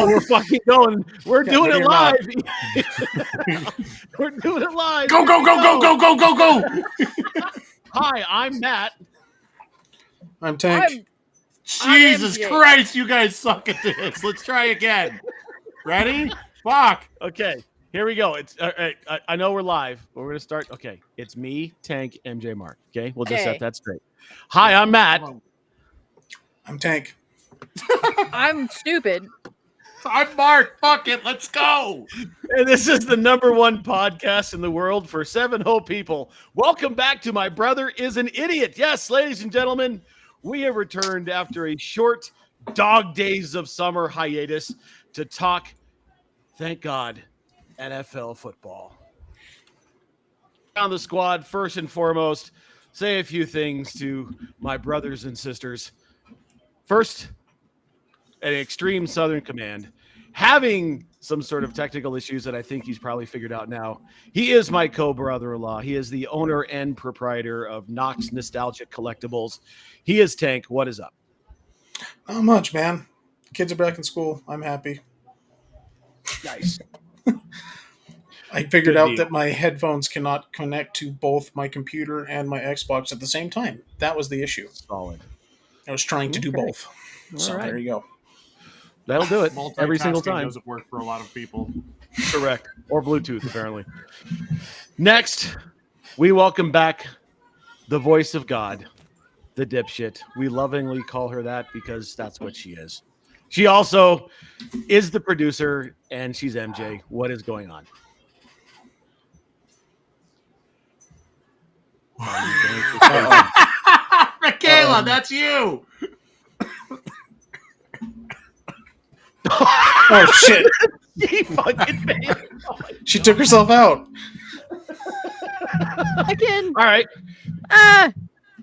Oh, we're fucking going. We're doing it live. We're doing it live. Go. Hi, I'm Matt. I'm Tank. Jesus Christ, you guys suck at this. Let's try again. Ready? Fuck. Okay, here we go. It's I know we're live, but we're gonna start. Okay, it's me, Tank, MJ, Mark. Okay, we'll just set that straight. Hi, I'm Matt. I'm Tank. I'm stupid. I'm Mark. Fuck it. Let's go. And this is the #1 podcast in the world for 7 whole people. Welcome back to My Brother is an Idiot. Yes, ladies and gentlemen, we have returned after a short dog days of summer hiatus to talk, thank God, NFL football. On the squad, first and foremost, say a few things to my brothers and sisters. First, an Extreme Southern Command, having some sort of technical issues that I think he's probably figured out now. He is my co-brother-in-law. He is the owner and proprietor of Knox Nostalgic Collectibles. He is Tank. What is up? Not much, man. Kids are back in school. I'm happy. Nice. I figured out that my headphones cannot connect to both my computer and my Xbox at the same time. That was the issue. Solid. I was trying to do both. So right. there you go. That'll do it every single time. Doesn't work for a lot of people. Correct. Or Bluetooth, apparently. Next, we welcome back the voice of God, the dipshit. We lovingly call her that because that's what she is. She also is the producer, and she's MJ. What is going on? Michaela, that's you. Oh, shit. She fucking She took herself out. Again. All right.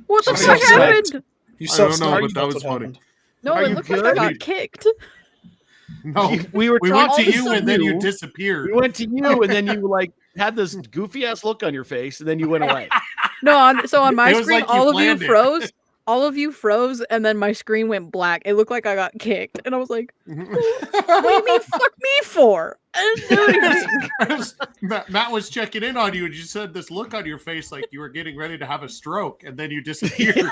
What the She fuck self-sniped. happened? You I don't know, self-sniped. but that was That's what funny. happened. No, Are it you looked like I good? got kicked. No, We were we went to talking you and then you disappeared. We went to you, and then you had this goofy ass look on your face, and then you went away. No, on my It was screen, like you all of planned you it. froze. All of you froze, and then my screen went black. It looked like I got kicked, and I was like, "What do you mean, fuck me for?" I didn't do anything. Matt was checking in on you, and you said this look on your face like you were getting ready to have a stroke, and then you disappeared.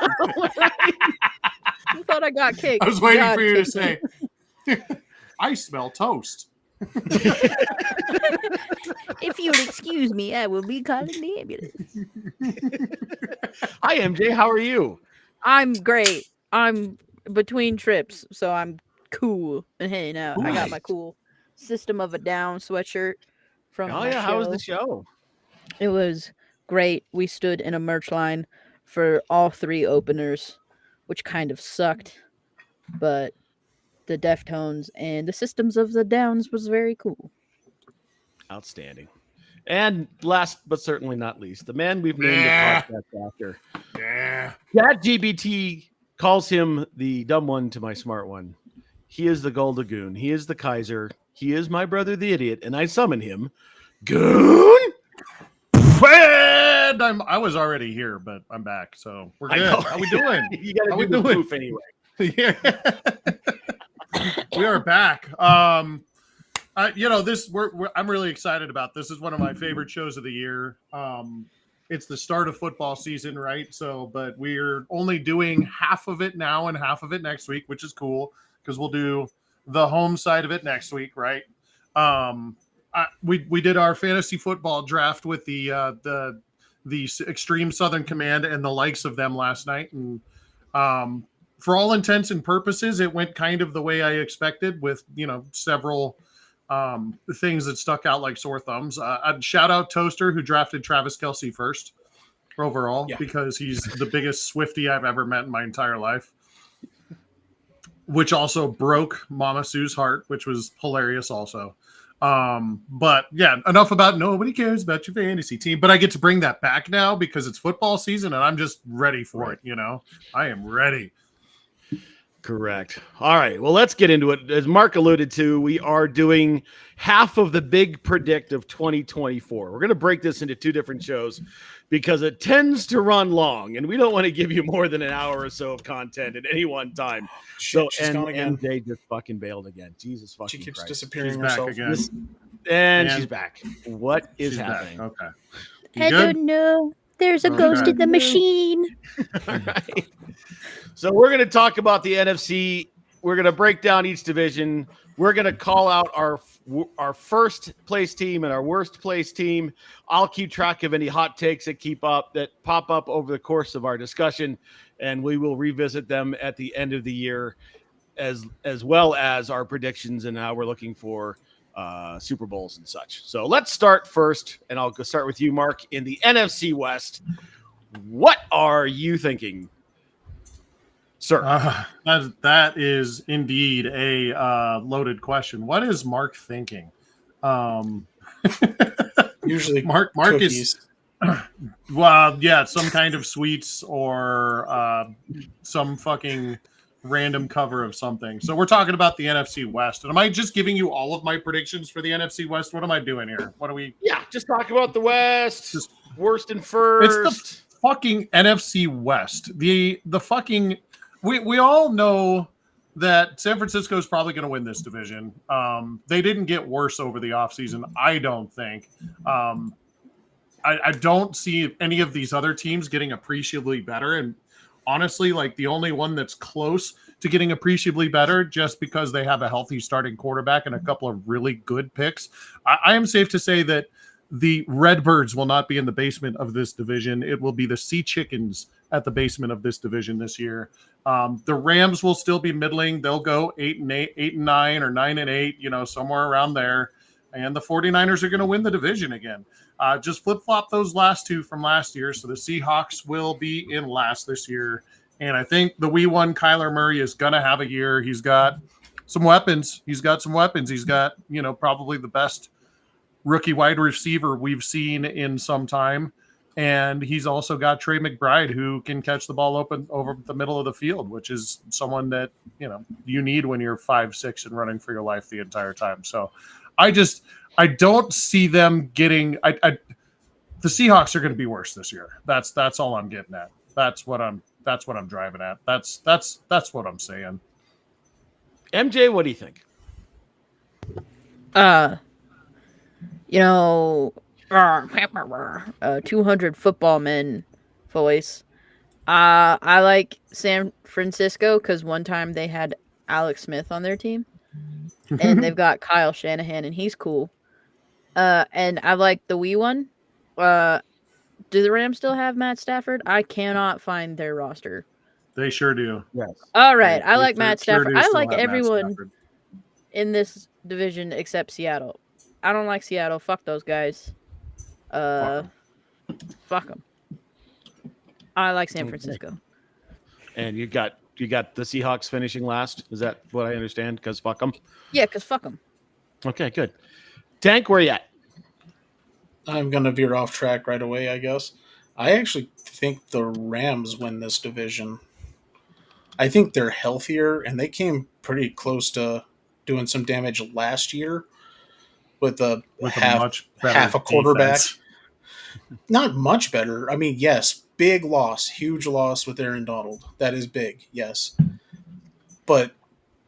I thought I got kicked. I was waiting God for you to kicked me. say, "I smell toast." If you'll excuse me, I will be calling the ambulance. Hi, MJ. How are you? I'm great. I'm between trips, so I'm cool and hanging out. I got my cool System of a Down sweatshirt from Oh my yeah, how was show. the show? It was great. We stood in a merch line for all 3 openers, which kind of sucked, but the Deftones and the Systems of the Downs was very cool. Outstanding. And last but certainly not least, the man we've named the podcast after. Yeah. ChatGPT calls him the dumb one to my smart one. He is the Gold Goon. He is the Kaiser. He is my brother, the idiot, and I summon him. Goon! And I was already here, but I'm back, so we're I good. know. How we doing? You got How to we do the doing? poof anyway. Yeah. We are back. I'm really excited about this. Is one of my favorite shows of the year. It's the start of football season, right? So, but we're only doing half of it now and half of it next week, which is cool because we'll do the home side of it next week, right? We did our fantasy football draft with the Extreme Southern Command and the likes of them last night, and for all intents and purposes, it went kind of the way I expected, with several things that stuck out like sore thumbs. I'd shout out Toaster, who drafted Travis Kelce first overall, because he's the biggest Swiftie I've ever met in my entire life, which also broke Mama Sue's heart, which was hilarious also. But yeah, enough about nobody cares about your fantasy team, but I get to bring that back now because it's football season and I'm just ready for it. I am ready. Correct. All right. Well, let's get into it. As Mark alluded to, we are doing half of the big predict of 2024. We're going to break this into two different shows because it tends to run long, and we don't want to give you more than an hour or so of content at any one time. Shit, she's gone again. MJ just fucking bailed again. Jesus fucking She keeps Christ. disappearing She's back herself. again. And she's back. What is She's happening? back. Okay. I don't know. There's a ghost Okay. in the machine. All right. So we're going to talk about the NFC. We're going to break down each division. We're going to call out our first place team and our worst place team. I'll keep track of any hot takes that pop up over the course of our discussion, and we will revisit them at the end of the year, as well as our predictions and how we're looking for Super Bowls and such. So let's start first, and I'll go start with you, Mark, in the NFC West. What are you thinking, sir? That is indeed a loaded question. What is Mark thinking? Usually, Mark cookies. is well, yeah, some kind of sweets or some fucking random cover of something. So we're talking about the NFC West. And am I just giving you all of my predictions for the NFC West? What am I doing here? What are we? Yeah, just talk about the West. Just worst and first. It's the fucking NFC West. The fucking we all know that San Francisco is probably going to win this division. They didn't get worse over the offseason, I don't think. I don't see any of these other teams getting appreciably better. And honestly, like the only one that's close to getting appreciably better just because they have a healthy starting quarterback and a couple of really good picks. I am safe to say that the Redbirds will not be in the basement of this division. It will be the Sea Chickens at the basement of this division this year. The Rams will still be middling. They'll go 8-8, 8-9, or 9-8, somewhere around there. And the 49ers are going to win the division again. Just flip-flop those last two from last year. So the Seahawks will be in last this year. And I think the wee one, Kyler Murray, is going to have a year. He's got some weapons. He's got probably the best rookie wide receiver we've seen in some time. And he's also got Trey McBride, who can catch the ball open over the middle of the field, which is someone that, you need when you're 5'6" and running for your life the entire time. So I don't see them getting. The Seahawks are going to be worse this year. That's all I'm getting at. That's what I'm driving at. That's what I'm saying. MJ, what do you think? 200 football men voice. I like San Francisco because one time they had Alex Smith on their team. And they've got Kyle Shanahan, and he's cool. And I like the wee one. Do the Rams still have Matt Stafford? I cannot find their roster. They sure do. Yes. All right. I like Matt Stafford. I like have everyone in this division except Seattle. I don't like Seattle. Fuck those guys. Fuck them. I like San Francisco. And you got the Seahawks finishing last. Is that what I understand? Because fuck them. Yeah, because fuck them. Okay, good. Tank, where you at? I'm going to veer off track right away, I guess. I actually think the Rams win this division. I think they're healthier, and they came pretty close to doing some damage last year with half a quarterback. Defense. Not much better. I mean, yes, big loss, huge loss with Aaron Donald. That is big, yes. But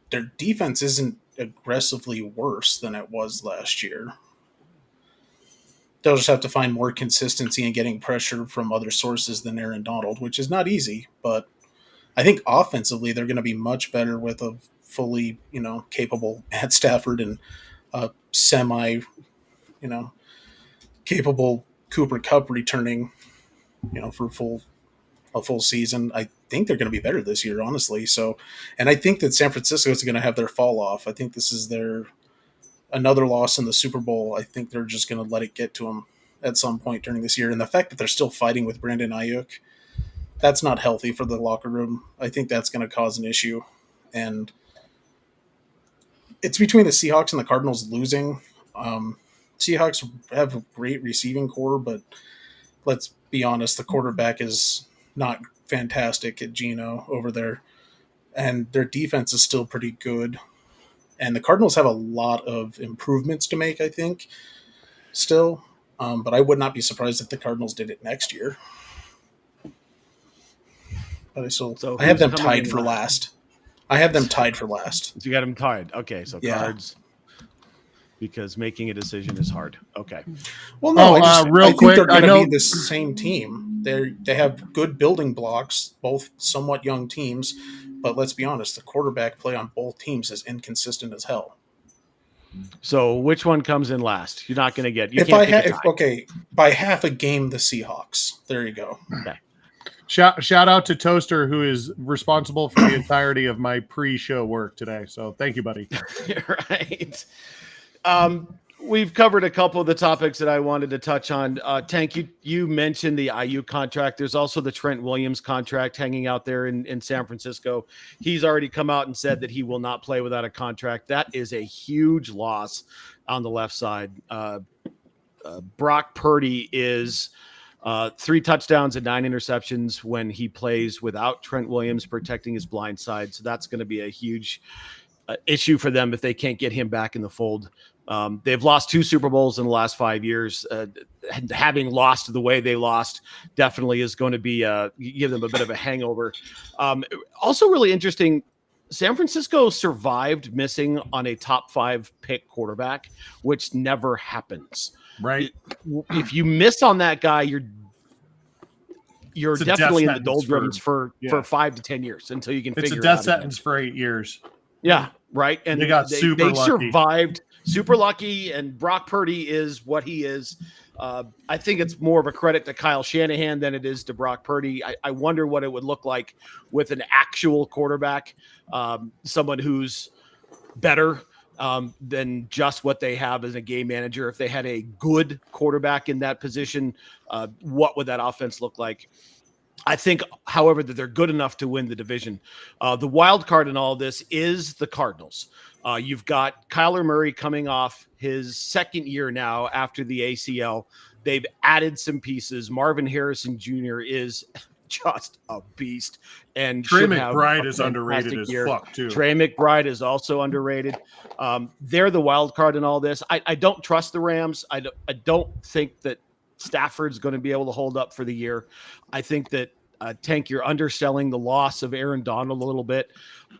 their defense isn't aggressively worse than it was last year. They'll just have to find more consistency in getting pressure from other sources than Aaron Donald, which is not easy. But I think offensively they're going to be much better with a fully, capable Matt Stafford and a semi, capable Cooper Kupp returning, for a full season. I think they're going to be better this year, honestly. So, and I think that San Francisco is going to have their fall off. I think this is another loss in the Super Bowl. I think they're just going to let it get to them at some point during this year. And the fact that they're still fighting with Brandon Ayuk, that's not healthy for the locker room. I think that's going to cause an issue. And it's between the Seahawks and the Cardinals losing. Seahawks have a great receiving core, but let's be honest, the quarterback is not fantastic at Geno over there. and their defense is still pretty good. And the Cardinals have a lot of improvements to make, I think, still. But I would not be surprised if the Cardinals did it next year. But I have them tied for last. I have them tied for last. You got them tied. Okay, so Yeah. Cards, because making a decision is hard. Okay. Well, no, I real think quick, they're going I to know be the same team. They have good building blocks, both somewhat young teams. But let's be honest, the quarterback play on both teams is inconsistent as hell. So which one comes in last? You're not going to get. By half a game, the Seahawks. There you go. Okay. Shout out to Toaster, who is responsible for the entirety of my pre-show work today. So thank you, buddy. Right. We've covered a couple of the topics that I wanted to touch on. Tank, you mentioned the IU contract. There's also the Trent Williams contract hanging out there in San Francisco. He's already come out and said that he will not play without a contract. That is a huge loss on the left side. Brock Purdy is 3 touchdowns and 9 interceptions when he plays without Trent Williams protecting his blind side. So that's going to be a huge issue for them if they can't get him back in the fold. They've lost 2 Super Bowls in the last 5 years. Having lost the way they lost definitely is going to be give them a bit of a hangover. Also really interesting, San Francisco survived missing on a top 5 pick quarterback, which never happens. Right. If you miss on that guy, you're definitely in the doldrums for 5 to 10 years until you can figure it out. It's a death sentence for 8 years. Yeah, right. And they got super lucky. Survived super lucky, and Brock Purdy is what he is. I think it's more of a credit to Kyle Shanahan than it is to Brock Purdy. I wonder what it would look like with an actual quarterback, someone who's better than just what they have as a game manager. If they had a good quarterback in that position, what would that offense look like? I think, however, that they're good enough to win the division. The wild card in all this is the Cardinals. You've got Kyler Murray coming off his second year now after the ACL. They've added some pieces. Marvin Harrison Jr. is just a beast. And Trey McBride is underrated as fuck, too. Trey McBride is also underrated. They're the wild card in all this. I don't trust the Rams. I don't think that Stafford's going to be able to hold up for the year. I think that, Tank, you're underselling the loss of Aaron Donald a little bit.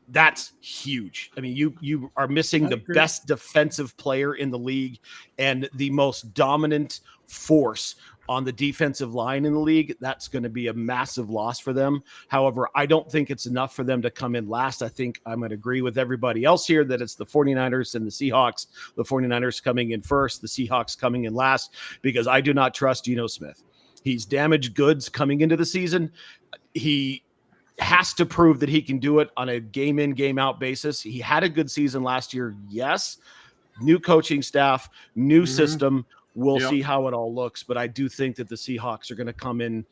That's huge. I mean, you are missing the best defensive player in the league and the most dominant force on the defensive line in the league. That's going to be a massive loss for them. However, I don't think it's enough for them to come in last. I think I'm going to agree with everybody else here that it's the 49ers and the Seahawks, the 49ers coming in first, the Seahawks coming in last, because I do not trust Geno Smith. He's damaged goods coming into the season. He has to prove that he can do it on a game in, game out basis. He had a good season last year. Yes. New coaching staff, new system. We'll see how it all looks, but I do think that the Seahawks are going to come in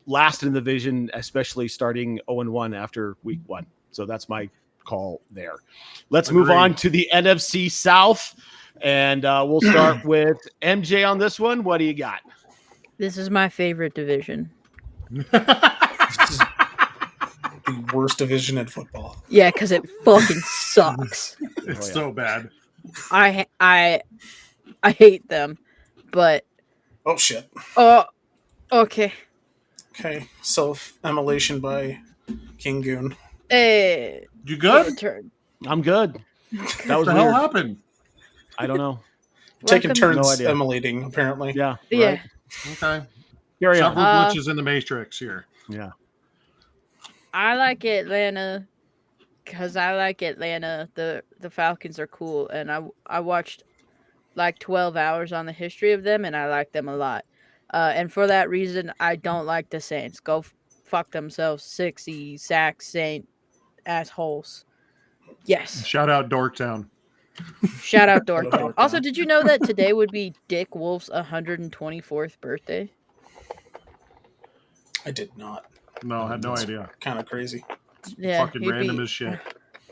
last in the division, especially starting 0-1 after week 1. So that's my call there. Let's move on to the NFC South, and we'll start with MJ on this one. What do you got? This is my favorite division. This is the worst division in football. Yeah, because it fucking sucks. It's so bad. I hate them, but oh shit. Okay. Okay, self-immolation by King Goon. Hey, you good? I'm good. That was what the hell happened? I don't know. Taking turns immolating, apparently. Yeah. Yeah. Right. Okay. Carry on. Several glitches in the Matrix here. Yeah. I like Atlanta because I like Atlanta. The Falcons are cool, and I watched like 12 hours on the history of them, and I like them a lot. And for that reason, I don't like the Saints. Go fuck themselves, 60 sack Saint assholes. Yes. Shout out Dorktown. Shout out Dorktown. Also, did you know that today would be Dick Wolf's 124th birthday? I did not. No, I had no idea. Kind of crazy. Yeah, fucking random as shit.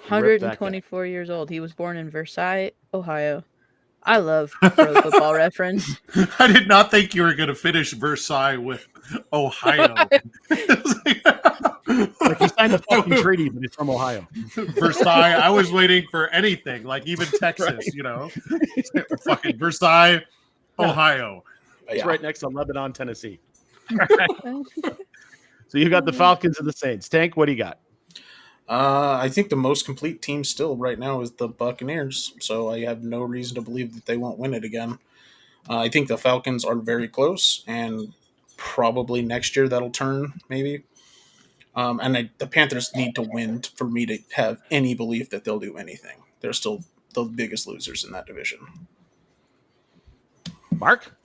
124 years old. He was born in Versailles, Ohio. I love Pro Football Reference. I did not think you were going to finish Versailles with Ohio. Like he signed a fucking treaty, but he's from Ohio. Versailles. I was waiting for anything, like even Texas, Right. you know, fucking Versailles, Ohio. It's Yeah. right next to Lebanon, Tennessee. So you got the Falcons and the Saints. Tank, what do you got? I think the most complete team still right now is the Buccaneers, so I have no reason to believe that they won't win it again. I think the Falcons are very close, and probably next year that'll turn, maybe. The Panthers need to win for me to have any belief that they'll do anything. They're still the biggest losers in that division. Mark?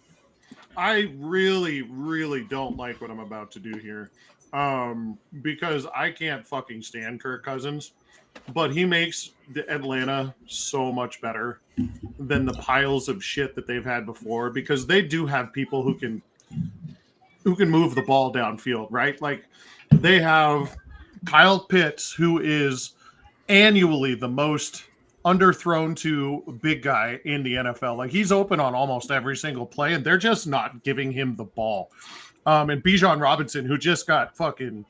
I really, really don't like what I'm about to do here, because I can't fucking stand Kirk Cousins, but he makes the Atlanta so much better than the piles of shit that they've had before, because they do have people who can move the ball downfield, right? Like they have Kyle Pitts, who is annually the most underthrown to big guy in the NFL. Like he's open on almost every single play, and they're just not giving him the ball. And Bijan Robinson, who just got fucking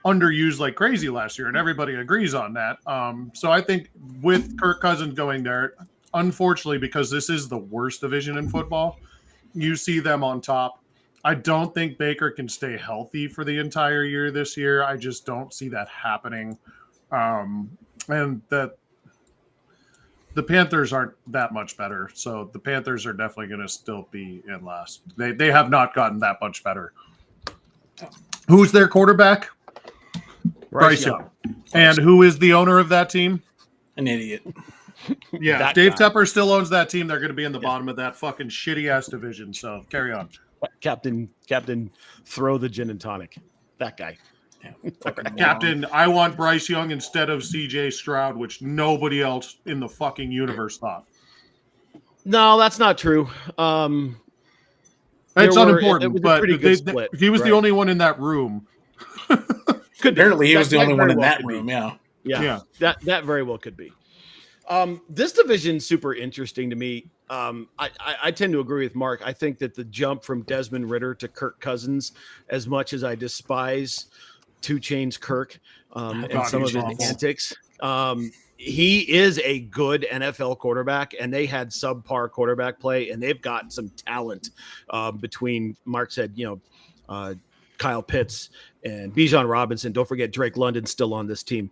underused like crazy last year, and everybody agrees on that. So I think with Kirk Cousins going there, unfortunately, because this is the worst division in football, you see them on top. I don't think Baker can stay healthy for the entire year this year. I just don't see that happening. And that the Panthers aren't that much better. So the Panthers are definitely going to still be in last. They have not gotten that much better. Who's their quarterback? Bryce Young. And who is the owner of that team? An idiot. Yeah, That Dave guy. Tepper still owns that team. They're going to be in the bottom of that fucking shitty ass division. So carry on. Captain, throw the gin and tonic. That guy. Captain, I want Bryce Young instead of CJ Stroud, which nobody else in the fucking universe thought. No, that's not true. It's It unimportant, was a but pretty good split, he was the right. only one in that room. Could be. Apparently, he was the That only very one in well that could be. room. Yeah. Yeah. That very well could be. This division's super interesting to me. I tend to agree with Mark. I think that the jump from Desmond Ridder to Kirk Cousins, as much as I despise 2 Chainz Kirk and God, some of he's his awful. antics, he is a good NFL quarterback, and they had subpar quarterback play, and they've got some talent between, Mark said, Kyle Pitts and Bijan Robinson. Don't forget Drake London's still on this team.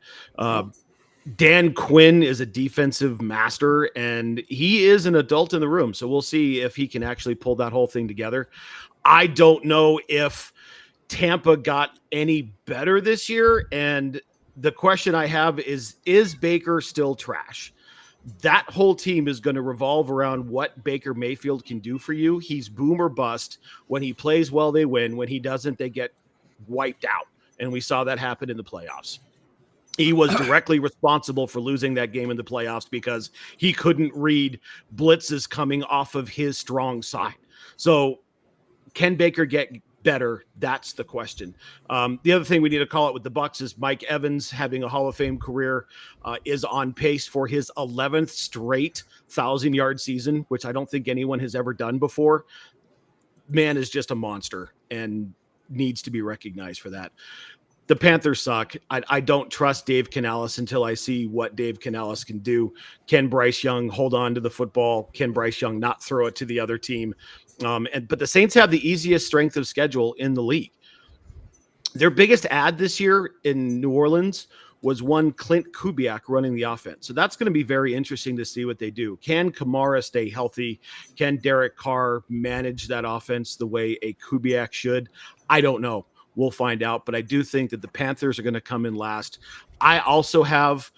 Dan Quinn is a defensive master, and he is an adult in the room. So we'll see if he can actually pull that whole thing together. I don't know if Tampa got any better this year. And the question I have is Baker still trash? That whole team is going to revolve around what Baker Mayfield can do for you. He's boom or bust. When he plays well, they win. When he doesn't, they get wiped out. And we saw that happen in the playoffs. He was directly responsible for losing that game in the playoffs because he couldn't read blitzes coming off of his strong side. So can Baker get better? That's the question. The other thing we need to call it with the Bucs is Mike Evans, having a Hall of Fame career, is on pace for his 11th straight 1,000-yard season, which I don't think anyone has ever done before. Man is just a monster and needs to be recognized for that. The Panthers suck. I don't trust Dave Canales until I see what Dave Canales can do. Can Bryce Young hold on to the football? Can Bryce Young not throw it to the other team? But the Saints have the easiest strength of schedule in the league. Their biggest ad this year in New Orleans was one Clint Kubiak running the offense. So that's going to be very interesting to see what they do. Can Kamara stay healthy? Can Derek Carr manage that offense the way a Kubiak should? I don't know. We'll find out, but I do think that the Panthers are going to come in last. I also have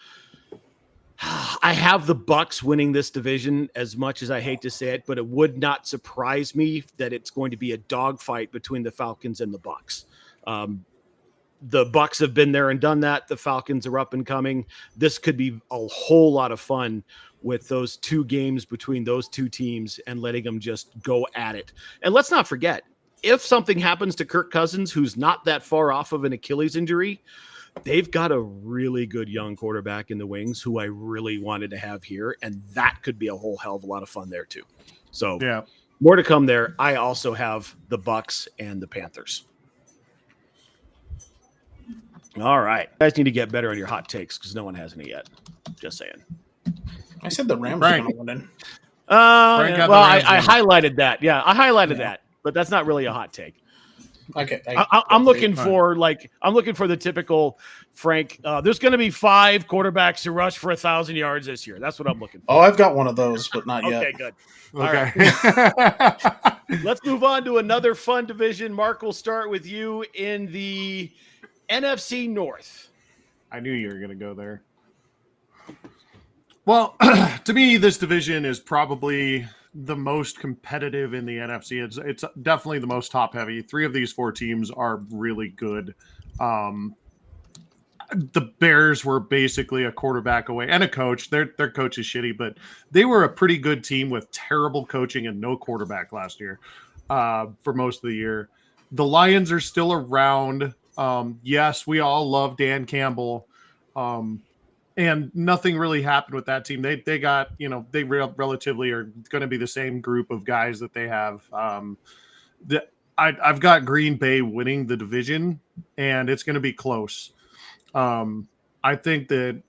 the Bucs winning this division, as much as I hate to say it, but it would not surprise me that it's going to be a dogfight between the Falcons and the Bucs. The Bucs have been there and done that. The Falcons are up and coming. This could be a whole lot of fun with those 2 games between those 2 teams and letting them just go at it. And let's not forget, if something happens to Kirk Cousins, who's not that far off of an Achilles injury, they've got a really good young quarterback in the wings who I really wanted to have here, and that could be a whole hell of a lot of fun there too. So Yeah. more to come there. I also have the Bucs and the Panthers. All right. You guys need to get better on your hot takes because no one has any yet. Just saying. I said the Rams Frank. are going to win it. Frank got the Well, Rams I winning. highlighted that. Yeah, I highlighted Yeah. that, but that's not really a hot take. Okay, I'm looking fine. for the typical Frank. There's going to be 5 quarterbacks who rush for 1,000 yards this year. That's what I'm looking for. Oh, I've got one of those, but not yet. Okay, good. Okay. Let's move on to another fun division. Mark, we'll start with you in the NFC North. I knew you were going to go there. Well, to me, this division is probably the most competitive in the NFC. It's definitely the most top heavy. 3 of these 4 teams are really good. The Bears were basically a quarterback away and a coach. Their coach is shitty, but they were a pretty good team with terrible coaching and no quarterback last year for most of the year. The Lions are still around. Yes, we all love Dan Campbell. And nothing really happened with that team. They got, they relatively are going to be the same group of guys that they have. I've got Green Bay winning the division, and it's going to be close. I think that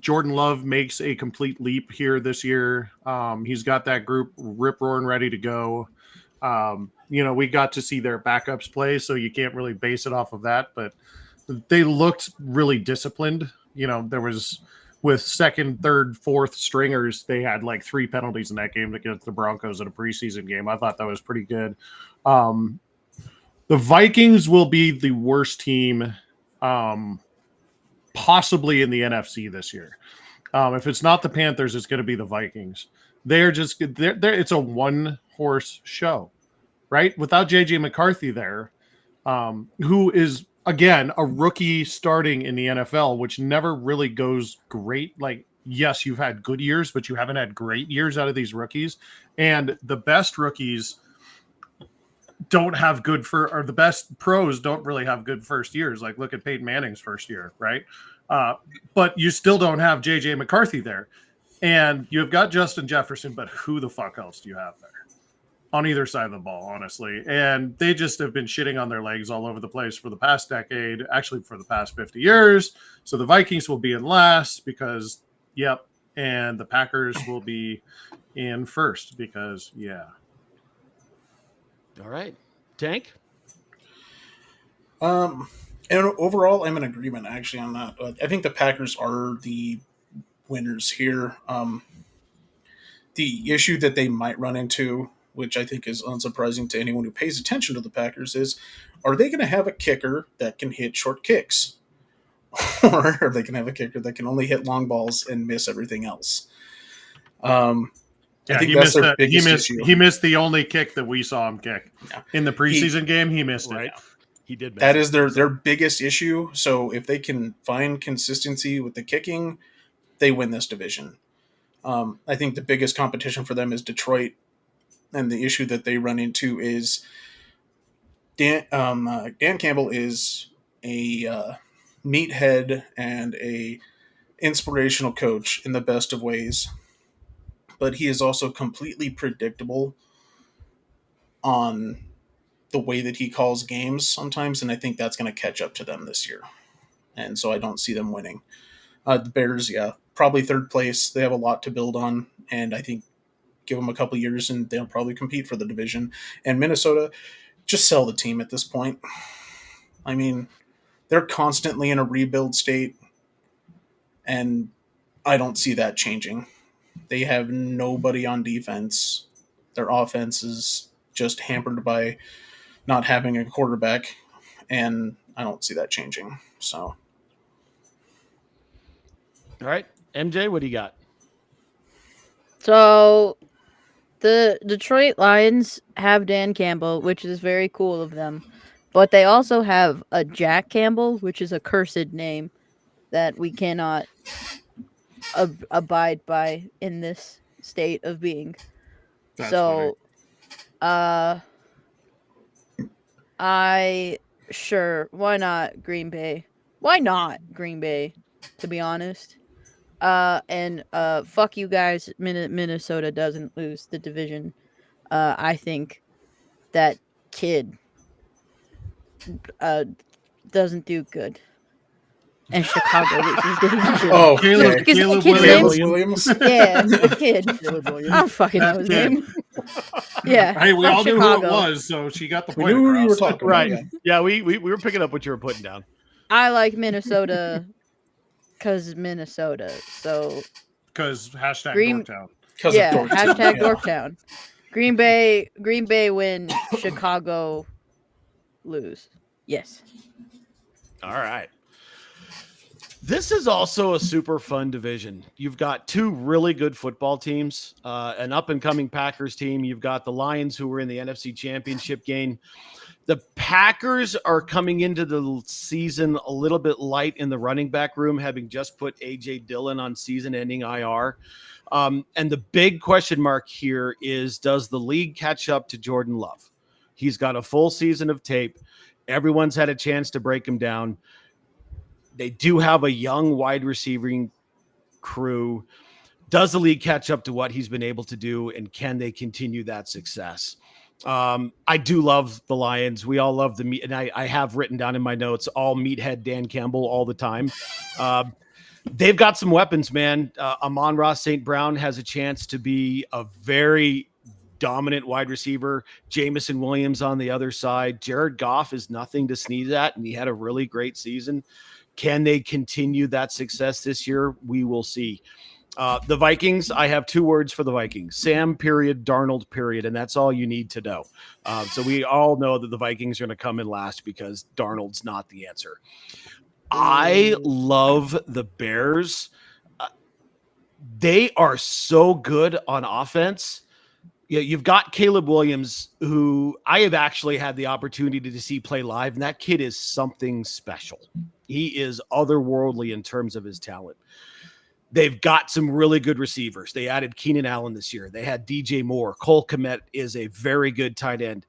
Jordan Love makes a complete leap here this year. He's got that group rip-roaring ready to go. We got to see their backups play, so you can't really base it off of that, but they looked really disciplined. There was with second, third, fourth stringers, they had like 3 penalties in that game against the Broncos in a preseason game. I thought that was pretty good. The Vikings will be the worst team possibly in the NFC this year. If it's not the Panthers, it's going to be the Vikings. They're it's a one-horse show, right? Without JJ McCarthy there, who is, again, a rookie starting in the NFL, which never really goes great. Like, yes, you've had good years, but you haven't had great years out of these rookies. And the best rookies don't have or the best pros don't really have good first years. Like, look at Peyton Manning's first year, right? But you still don't have JJ McCarthy there. And you've got Justin Jefferson, but who the fuck else do you have there? On either side of the ball, honestly. And they just have been shitting on their legs all over the place for the past decade, actually for the past 50 years. So the Vikings will be in last because, yep, and the Packers will be in first because, yeah. All right. Tank? And overall, I'm in agreement actually on that. I think the Packers are the winners here. The issue that they might run into, which I think is unsurprising to anyone who pays attention to the Packers, is are they going to have a kicker that can hit short kicks? Or are they going to have a kicker that can only hit long balls and miss everything else? I think that's their biggest issue. He missed the only kick that we saw him kick. Yeah. In the preseason game, he missed Right. it. He did. That is their biggest issue. So if they can find consistency with the kicking, they win this division. I think the biggest competition for them is Detroit. And the issue that they run into is Dan Campbell is a meathead and a inspirational coach in the best of ways, but he is also completely predictable on the way that he calls games sometimes, and I think that's going to catch up to them this year. And so I don't see them winning. The Bears, probably third place. They have a lot to build on, and I think give them a couple years and they'll probably compete for the division. And Minnesota, just sell the team at this point. I mean, they're constantly in a rebuild state, and I don't see that changing. They have nobody on defense. Their offense is just hampered by not having a quarterback, and I don't see that changing. So, All right. MJ, what do you got? So the Detroit Lions have Dan Campbell, which is very cool of them. But they also have a Jack Campbell, which is a cursed name that we cannot abide by in this state of being. That's So, why not Green Bay? Why not Green Bay, to be honest? And fuck you guys, Minnesota doesn't lose the division. I think that kid doesn't do good. And Chicago loses the division. Oh, Caleb, okay. Caleb kid's Williams. name? Williams. Yeah, the kid. Caleb I Williams. don't fucking know That his kid. name. Yeah. Hey, we from all knew Chicago. who it was, so she got the We point knew who you were across. talking Right. about. Yeah, we were picking up what you were putting down. I like Minnesota because Minnesota. So Because hashtag Green- Dorktown. yeah, Of Dorktown, hashtag yeah. Dorktown. Green Bay win. Chicago lose. Yes. All right. This is also a super fun division. You've got two really good football teams, an up-and-coming Packers team. You've got the Lions, who were in the NFC Championship game. The Packers are coming into the season a little bit light in the running back room, having just put A.J. Dillon on season-ending IR. And the big question mark here is, does the league catch up to Jordan Love? He's got a full season of tape. Everyone's had a chance to break him down. They do have a young wide receiving crew. Does the league catch up to what he's been able to do, and can they continue that success? I do love the Lions. We all love the meat, and I have written down in my notes all meathead Dan Campbell all the time. They've got some weapons, man. Amon-Ra St. Brown has a chance to be a very dominant wide receiver. Jamison Williams on the other side. Jared Goff is nothing to sneeze at, and he had a really great season. Can they continue that success this year? We will see. The Vikings, I have two words for the Vikings: Sam, period, Darnold, period. And that's all you need to know. So we all know that the Vikings are going to come in last because Darnold's not the answer. I love the Bears. They are so good on offense. Yeah, you've got Caleb Williams, who I have actually had the opportunity to see play live, and that kid is something special. He is otherworldly in terms of his talent. They've got some really good receivers. They added Keenan Allen this year. They had DJ Moore. Cole Kmet is a very good tight end.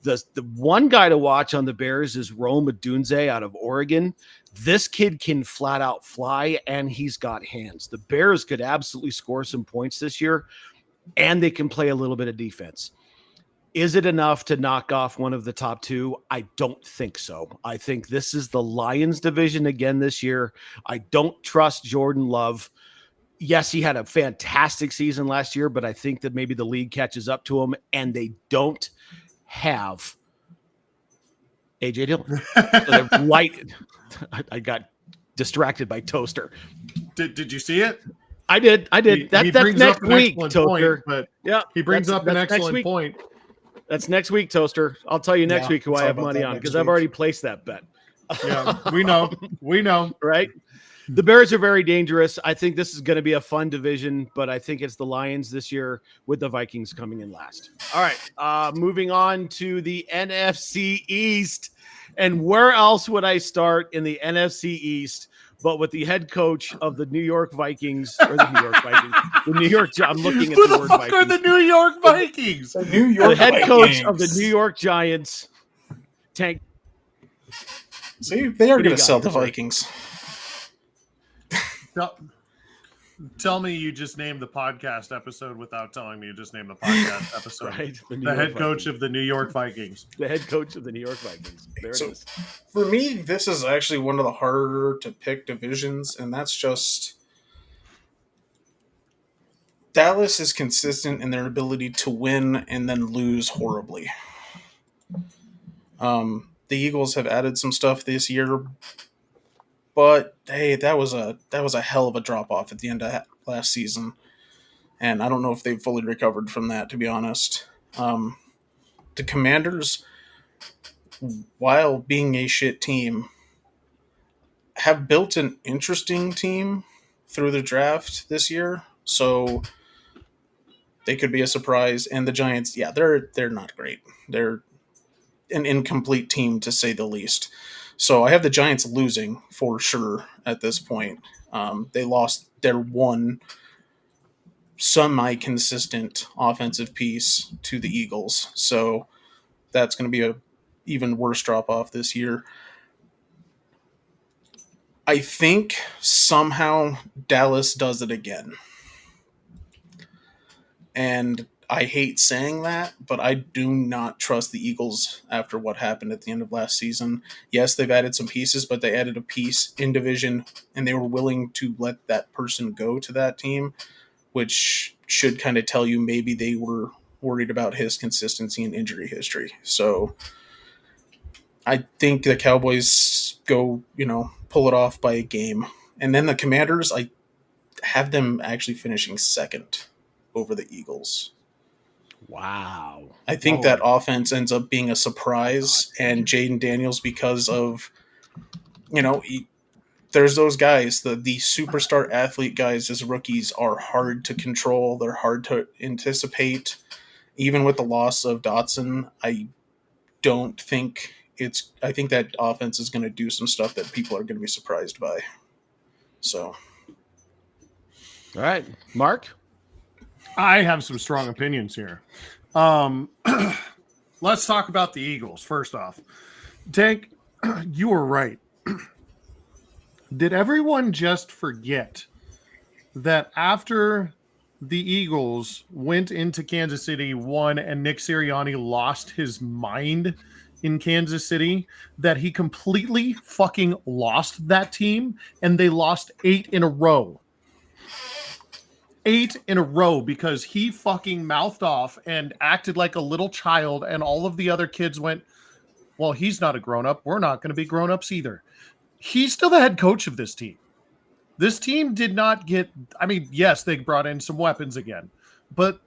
The one guy to watch on the Bears is Rome Odunze out of Oregon. This kid can flat out fly, and he's got hands. The Bears could absolutely score some points this year, and they can play a little bit of defense. Is it enough to knock off one of the top two? I don't think so. I think this is the Lions division again this year. I don't trust Jordan Love. Yes, he had a fantastic season last year, but I think that maybe the league catches up to him, and they don't have A.J. Dillon. So they're light. I got distracted by Toaster. Did you see it? I did. He That's brings next up an week, excellent Toaster. point, but Yeah, he brings that's- up an that's next excellent week. point. That's next week, Toaster. I'll tell you next Yeah, week who we'll I talk have about money that on next because I've week. already placed that bet. Yeah, we know. We know. Right? The Bears are very dangerous. I think this is going to be a fun division, but I think it's the Lions this year with the Vikings coming in last. All right. Moving on to the NFC East. And where else would I start in the NFC East but with the head coach of the New York Vikings, or the New York Vikings, the New York, I'm looking at Who the the word fuck Vikings. are the New York Vikings? The New York The head coach Vikings. of the New York Giants. Tank. See, they are What do you going to got sell here, the sir? Vikings. Tell me you just named the podcast episode without telling me you just named the podcast episode. Right? The New York head coach Vikings. of the New York Vikings. The head coach of the New York Vikings. There So- it is. For me, this is actually one of the harder to pick divisions, and that's just Dallas is consistent in their ability to win and then lose horribly. The Eagles have added some stuff this year, but hey, that was a hell of a drop off at the end of last season, and I don't know if they've fully recovered from that, to be honest. The Commanders, while being a shit team, have built an interesting team through the draft this year, so they could be a surprise. And the Giants, yeah, they're not great. They're an incomplete team, to say the least. So I have the Giants losing for sure at this point. They lost their one semi-consistent offensive piece to the Eagles, so that's going to be a even worse drop-off this year. I think somehow Dallas does it again. And I hate saying that, but I do not trust the Eagles after what happened at the end of last season. Yes, they've added some pieces, but they added a piece in division, and they were willing to let that person go to that team, which should kind of tell you maybe they were worried about his consistency and injury history. So I think the Cowboys go, pull it off by a game. And then the Commanders, I have them actually finishing second over the Eagles. Wow. I think that offense ends up being a surprise, and Jaden Daniels, because of, there's those guys, the superstar athlete guys as rookies are hard to control. They're hard to anticipate. Even with the loss of Dotson, I think that offense is going to do some stuff that people are going to be surprised by. So. All right, Mark? I have some strong opinions here. Let's talk about the Eagles first off. Tank, you were right. Did everyone just forget that after the Eagles went into Kansas City, won, and Nick Sirianni lost his mind in Kansas City, that he completely fucking lost that team, and they lost 8 in a row? 8 in a row because he fucking mouthed off and acted like a little child, and all of the other kids went, well, he's not a grown-up. We're not going to be grown-ups either. He's still the head coach of this team. This team did not get, yes, they brought in some weapons again, but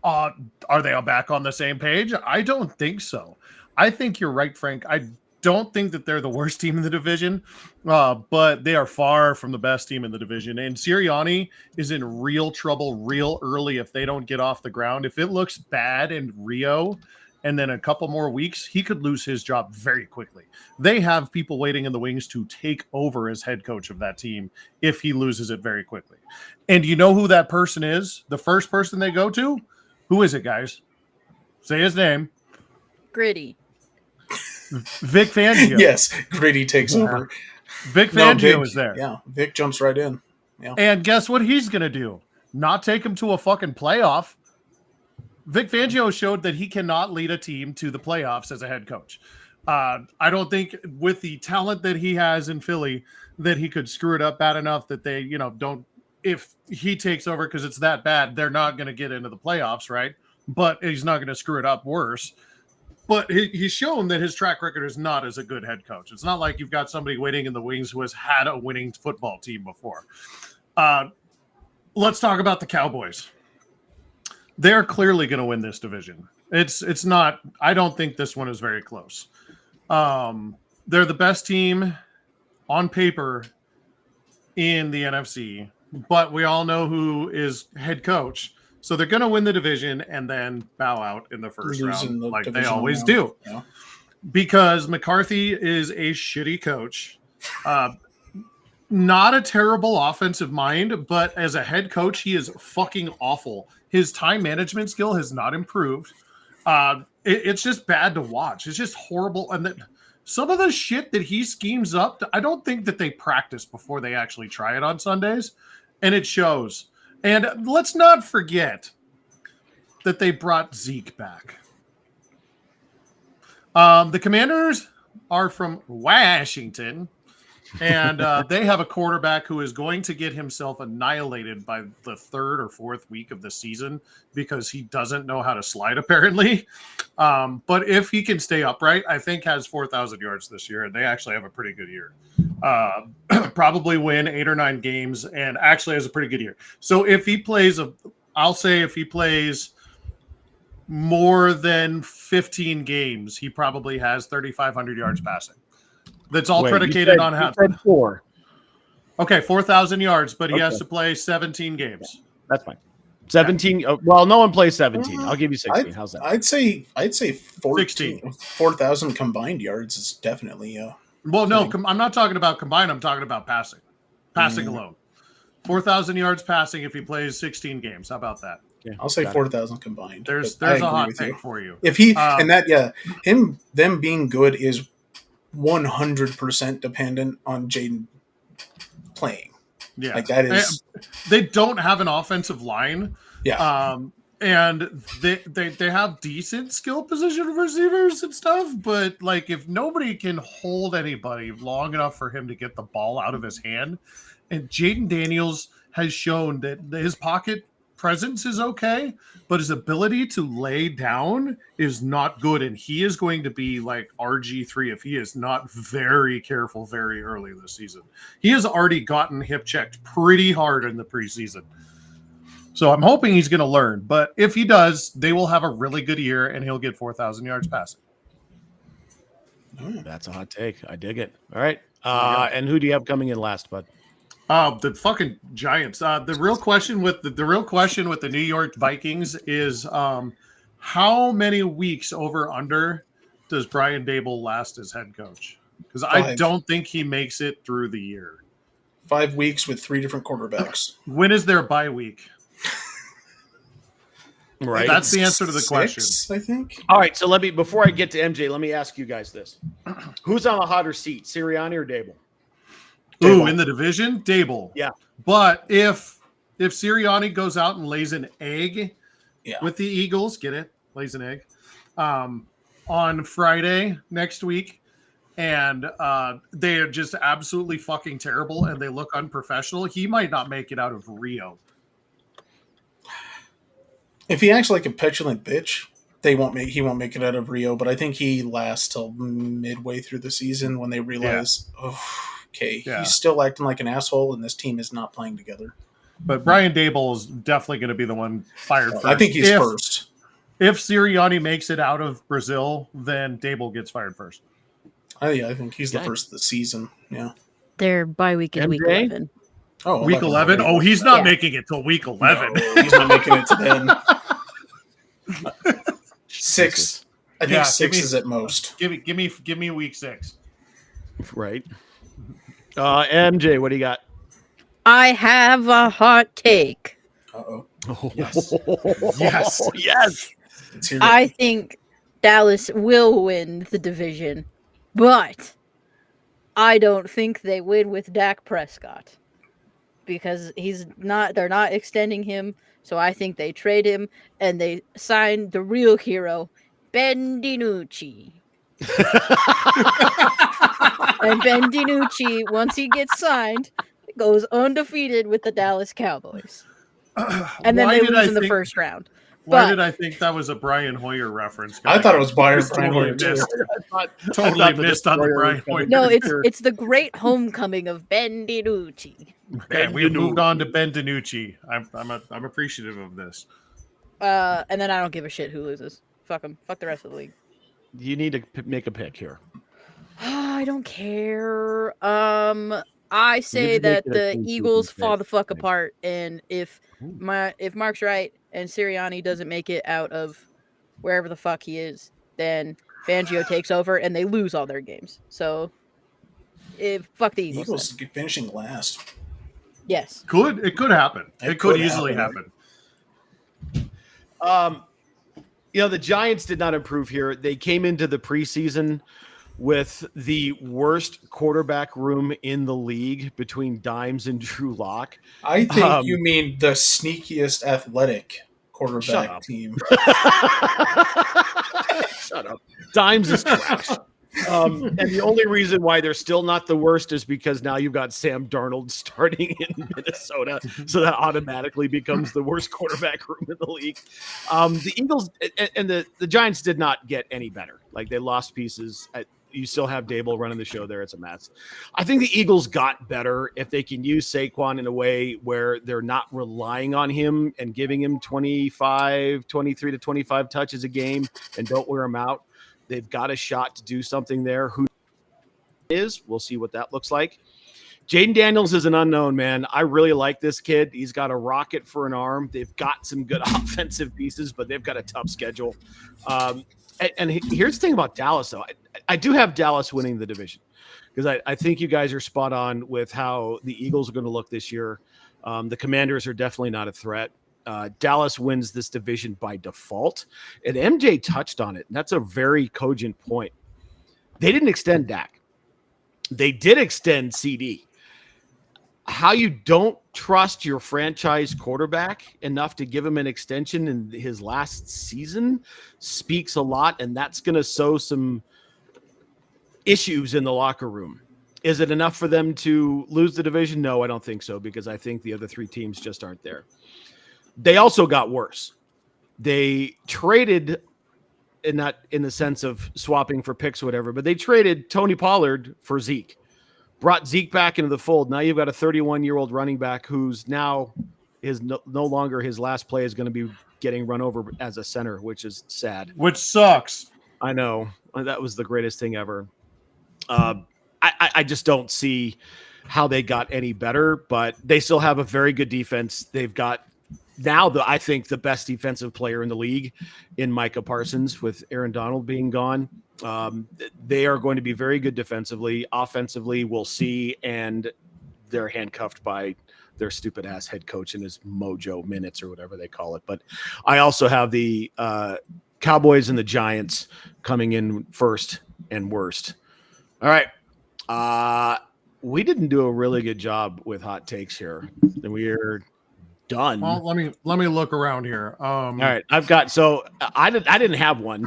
are they all back on the same page? I don't think so. I think you're right, Frank. I don't think that they're the worst team in the division, but they are far from the best team in the division. And Sirianni is in real trouble real early if they don't get off the ground. If it looks bad in Rio and then a couple more weeks, he could lose his job very quickly. They have people waiting in the wings to take over as head coach of that team if he loses it very quickly. And you know who that person is? The first person they go to? Who is it, guys? Say his name. Gritty. Vic Fangio. Yes, Gritty takes over. Vic Fangio is there. Yeah, Vic jumps right in. Yeah. And guess what he's going to do? Not take him to a fucking playoff. Vic Fangio showed that he cannot lead a team to the playoffs as a head coach. I don't think with the talent that he has in Philly that he could screw it up bad enough that they, don't, if he takes over because it's that bad, they're not going to get into the playoffs, right? But he's not going to screw it up worse. But he's shown that his track record is not as a good head coach. It's not like you've got somebody waiting in the wings who has had a winning football team before. Let's talk about the Cowboys. They're clearly going to win this division. It's not. I don't think this one is very close. They're the best team on paper in the NFC, but we all know who is head coach. So they're going to win the division and then bow out in the first round like they always do. Yeah. Because McCarthy is a shitty coach. Not a terrible offensive mind, but as a head coach, he is fucking awful. His time management skill has not improved. It's just bad to watch. It's just horrible. And some of the shit that he schemes up, I don't think that they practice before they actually try it on Sundays. And it shows. And let's not forget that they brought Zeke back. The Commanders are from Washington, and they have a quarterback who is going to get himself annihilated by the 3rd or 4th week of the season because he doesn't know how to slide, apparently. But if he can stay upright, I think has 4,000 yards this year, and they actually have a pretty good year. Probably win 8 or 9 games and actually has a pretty good year. So if he plays, I'll say if he plays more than 15 games, he probably has 3,500 yards passing. That's all predicated on how. You said 4. Okay, 4,000 yards, but he has to play 17 games. That's fine. 17. Yeah. Well, no one plays 17. I'll give you 16. How's that? I'd say 14. 4,000 combined yards is definitely. Well, no, I'm not talking about combined. I'm talking about passing. Passing alone. 4,000 yards passing if he plays 16 games. How about that? Yeah, I'll say 4,000 combined. There's a hot take for you. If he them being good is 100% dependent on Jaden playing. Yeah, like that is. They don't have an offensive line. Yeah. And they have decent skill position receivers and stuff, but like if nobody can hold anybody long enough for him to get the ball out of his hand, and Jaden Daniels has shown that his pocket presence is okay, but his ability to lay down is not good, and he is going to be like RG3 if he is not very careful very early this season. He has already gotten hip checked pretty hard in the preseason. So I'm hoping he's going to learn. But if he does, they will have a really good year, and he'll get 4,000 yards passing. That's a hot take. I dig it. All right. And who do you have coming in last, bud? The fucking Giants. The real question with the New York Vikings is how many weeks over under does Brian Daboll last as head coach? Because I don't think he makes it through the year. 5 weeks with 3 different quarterbacks. When is their bye week? Right. That's the answer to the 6, question. I think. All right. So before I get to MJ, let me ask you guys this. Who's on a hotter seat, Sirianni or Daboll? Ooh, in the division, Daboll. Yeah. But if Sirianni goes out and lays an egg with the Eagles, get it? Lays an egg. On Friday next week, and they are just absolutely fucking terrible and they look unprofessional, he might not make it out of Rio. If he acts like a petulant bitch, he won't make it out of Rio, but I think he lasts till midway through the season when they realize, he's still acting like an asshole and this team is not playing together. But Brian Daboll is definitely going to be the one fired first. I think he's first. If Sirianni makes it out of Brazil, then Daboll gets fired first. I think he's the first of the season. Yeah. Their bye week is week 11. Oh, week 11? Oh, he's not making it till week 11. No, he's not making it to then. 6. I think 6 is at most. Give me week 6. Right. MJ, what do you got? I have a hot take. Uh-oh. Yes. Yes. I think Dallas will win the division, but I don't think they win with Dak Prescott because they're not extending him. So I think they trade him and they sign the real hero, Ben DiNucci. And Ben DiNucci, once he gets signed, goes undefeated with the Dallas Cowboys. And then they lose in the first round. Why did I think that was a Brian Hoyer reference? I thought it was Brian Hoyer too. Totally missed on the Brian Hoyer. No, it's the great homecoming of Ben DiNucci. Okay, we moved on to Ben DiNucci. I'm appreciative of this. And then I don't give a shit who loses. Fuck them. Fuck the rest of the league. You need to make a pick here. I don't care. I say that the Eagles fall the fuck apart, and if Mark's right and Sirianni doesn't make it out of wherever the fuck he is, then Fangio takes over and they lose all their games. So, fuck the Eagles. Finishing last. Yes. It could happen. It could easily happen. The Giants did not improve here. They came into the preseason with the worst quarterback room in the league between Dimes and Drew Lock. I think you mean the sneakiest athletic quarterback team. Shut up. Dimes is trash. And the only reason why they're still not the worst is because now you've got Sam Darnold starting in Minnesota, so that automatically becomes the worst quarterback room in the league. The Eagles and the Giants did not get any better. Like, they lost pieces. You still have Daboll running the show there. It's a mess. I think the Eagles got better if they can use Saquon in a way where they're not relying on him and giving him 23 to 25 touches a game and don't wear him out. They've got a shot to do something there. Who is? We'll see what that looks like. Jaden Daniels is an unknown, man. I really like this kid. He's got a rocket for an arm. They've got some good offensive pieces, but they've got a tough schedule. And here's the thing about Dallas, though. I do have Dallas winning the division because I think you guys are spot on with how the Eagles are going to look this year. The Commanders are definitely not a threat. Dallas wins this division by default. And MJ touched on it. And that's a very cogent point. They didn't extend Dak. They did extend CD. how you don't trust your franchise quarterback enough to give him an extension in his last season speaks a lot, and that's going to sow some issues in the locker room. Is it enough for them to lose the division? No, I don't think so, because I think the other three teams just aren't there. They also got worse. They traded, and not in the sense of swapping for picks or whatever, but they traded Tony Pollard for Zeke. Brought Zeke back into the fold. Now you've got a 31-year-old running back who's now is no longer his last play is going to be getting run over as a center, which is sad. Which sucks. I know. That was the greatest thing ever. I just don't see how they got any better, but they still have a very good defense. They've got now I think the best defensive player in the league in Micah Parsons, with Aaron Donald being gone. They are going to be very good defensively. Offensively, we'll see, and they're handcuffed by their stupid ass head coach and his mojo minutes or whatever they call it. But I also have the Cowboys and the Giants coming in first and worst. All right. We didn't do a really good job with hot takes here. We're done. Well, let me look around here. All right. I've got, so I didn't have one,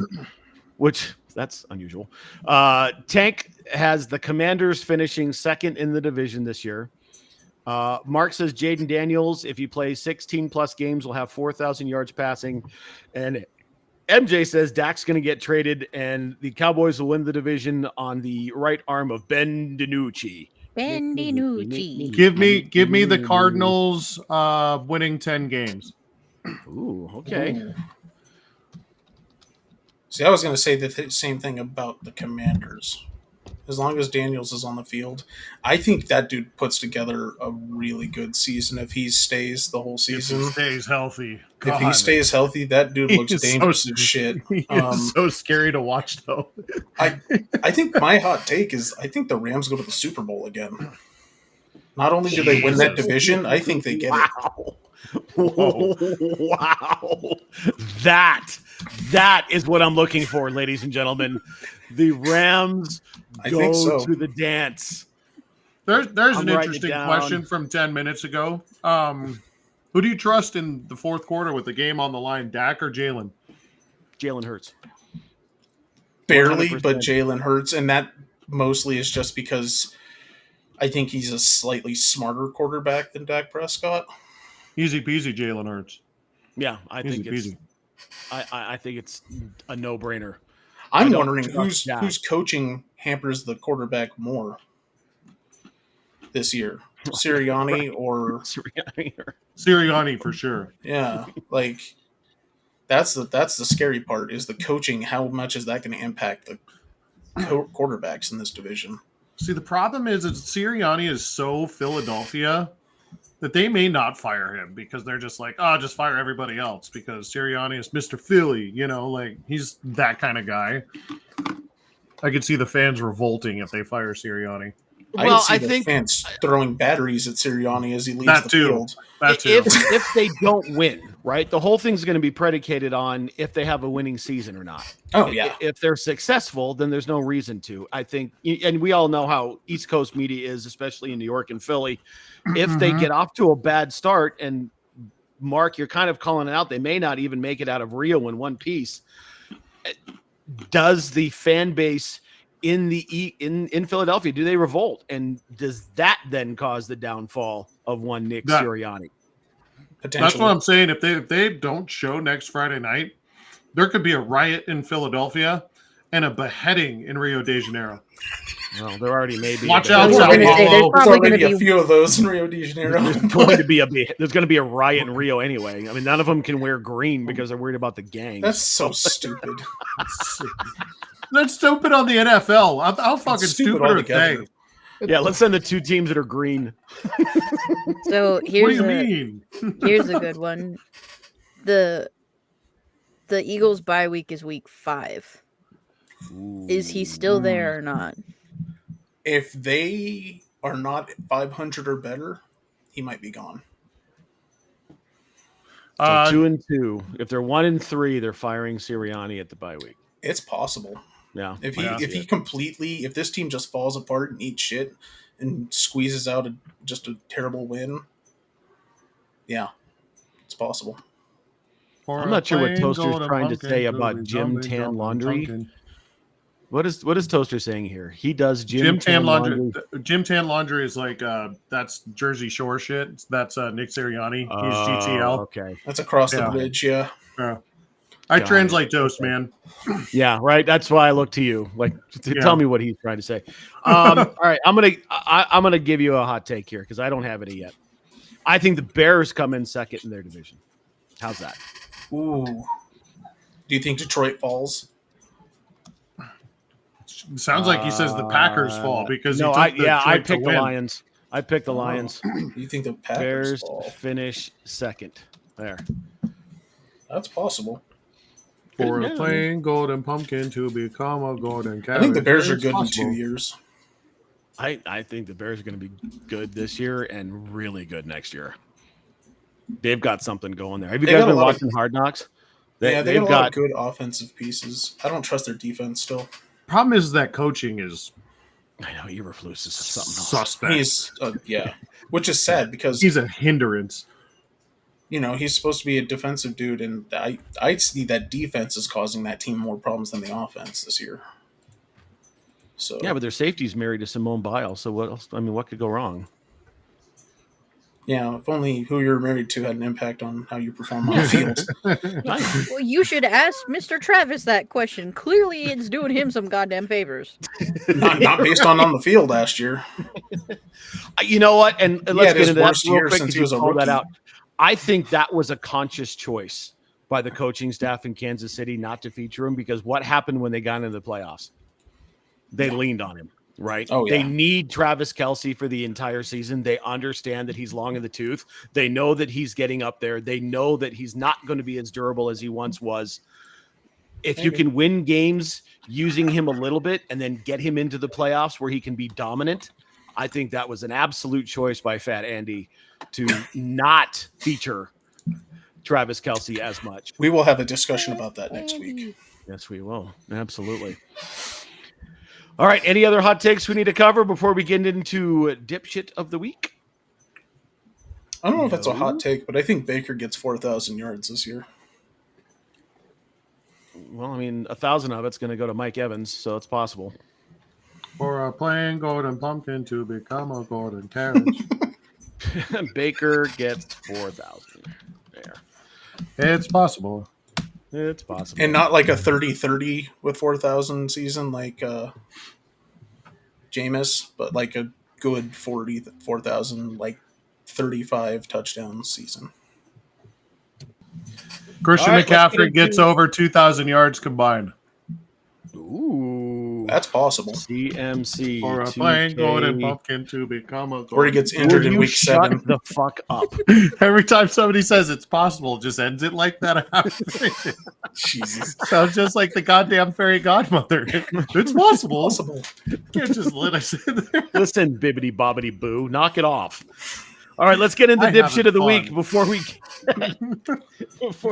which that's unusual. Tank has the Commanders finishing second in the division this year. Mark says Jaden Daniels, if he plays 16 plus games, will have 4,000 yards passing. And MJ says Dak's going to get traded and the Cowboys will win the division on the right arm of Ben DiNucci. Ben DiNucci. Give me the Cardinals winning 10 games. Ooh, okay. Ooh. See, I was going to say the same thing about the Commanders. As long as Daniels is on the field, I think that dude puts together a really good season if he stays the whole season. If he stays healthy. If he stays healthy, that dude looks dangerous as shit. He is so scary to watch, though. I think my hot take is I think the Rams go to the Super Bowl again. Not only do they win that division, I think they get it. Wow. That is what I'm looking for, ladies and gentlemen. The Rams go to the dance. There's an interesting question from 10 minutes ago. Who do you trust in the fourth quarter with the game on the line, Dak or Jalen? Jalen Hurts. Barely, 100%. but Jalen Hurts, and that mostly is just because I think he's a slightly smarter quarterback than Dak Prescott. Easy peasy, Jalen Hurts. Yeah, I think it's a no-brainer. I'm wondering whose coaching hampers the quarterback more this year, Sirianni or Sirianni for sure. Yeah, like that's the scary part is the coaching. How much is that going to impact the quarterbacks in this division? See, the problem is that Sirianni is so Philadelphia that they may not fire him because they're just like, oh, just fire everybody else because Sirianni is Mr. Philly, like he's that kind of guy. I could see the fans revolting if they fire Sirianni. Well, I think fans throwing batteries at Sirianni as he leaves the field. That too. If they don't win, right, the whole thing's going to be predicated on if they have a winning season or not. Oh, yeah. If they're successful, then there's no reason to. I think, and we all know how East Coast media is, especially in New York and Philly. If they get off to a bad start, and Mark, you're kind of calling it out, they may not even make it out of Rio in one piece. Does the fan base in Philadelphia, do they revolt? And does that then cause the downfall of one Nick Sirianni? That's what I'm saying. If they don't show next Friday night, there could be a riot in Philadelphia and a beheading in Rio de Janeiro. Well, there already may be. Watch out, Sao Paulo. There's probably going to be a few of those in Rio de Janeiro. There's going to be a riot in Rio anyway. I mean, none of them can wear green because they're worried about the gangs. That's so stupid. Let's stupid on the NFL. How fucking stupid are they? Yeah, let's send the two teams that are green. So What do you mean? Here's a good one. The Eagles' bye week is week 5. Ooh. Is he still there or not? If they are not 500 or better, he might be gone. So 2-2. If they're 1-3, they're firing Sirianni at the bye week. It's possible. Yeah. If this team just falls apart and eats shit, and squeezes out just a terrible win, yeah, it's possible. I'm not sure what Toaster's trying to say about Gym Tan Laundry. What is Toaster saying here? He does Gym Tan Laundry. Gym Tan Laundry is like that's Jersey Shore shit. That's Nick Sirianni. He's GTL. Okay, that's across the bridge. Yeah. I translate Toast, man. Yeah, right. That's why I look to you. Like, tell me what he's trying to say. All right, I'm gonna give you a hot take here because I don't have it yet. I think the Bears come in second in their division. How's that? Ooh. Do you think Detroit falls? Sounds like he says the Packers fall because I picked the Lions. I picked the Lions. You think the Packers fall? Finish second? There. That's possible. For a plain golden pumpkin to become a golden carrot. I think the Bears are good in 2 years. I think the Bears are going to be good this year and really good next year. They've got something going there. Have you guys been watching Hard Knocks? They've got a lot of good offensive pieces. I don't trust their defense still. Problem is that coaching is. I know Eberflus is something suspect. He's which is sad because he's a hindrance. He's supposed to be a defensive dude, and I see that defense is causing that team more problems than the offense this year. So yeah, but their safety's married to Simone Biles. So what else? I mean, what could go wrong? Yeah, if only who you're married to had an impact on how you perform on the field. Nice. Well, you should ask Mr. Travis that question. Clearly, it's doing him some goddamn favors. not based on the field last year. You know what? And let's get into that real quick since he was a call rookie. that out. I think that was a conscious choice by the coaching staff in Kansas City not to feature him because what happened when they got into the playoffs? They leaned on him. Right. Oh, yeah. They need Travis Kelce for the entire season. They understand that he's long in the tooth. They know that he's getting up there. They know that he's not going to be as durable as he once was. If you can win games using him a little bit and then get him into the playoffs where he can be dominant, I think that was an absolute choice by Fat Andy to not feature Travis Kelce as much. We will have a discussion about that next week. Yes, we will. Absolutely. All right. Any other hot takes we need to cover before we get into dipshit of the week? I don't know if it's a hot take, but I think Baker gets 4,000 yards this year. Well, I mean, 1,000 of it's going to go to Mike Evans, so it's possible. For a plain golden pumpkin to become a golden carrot. Baker gets 4,000. There. It's possible. It's possible. And not like a 30-30 with 4,000 season like Jameis, but like a good 4,000, like 35 touchdown season. Christian McCaffrey gets over 2,000 yards combined. Ooh. That's possible. CMC. For a plain golden pumpkin to become a golden. Or he gets injured in week 7. Shut the fuck up. Every time somebody says it's possible, just ends it like that. Jesus. Sounds just like the goddamn fairy godmother. It's possible. You can't just let us in there. Listen, bibbity bobbity boo, knock it off. All right, let's get into dipshit of the week before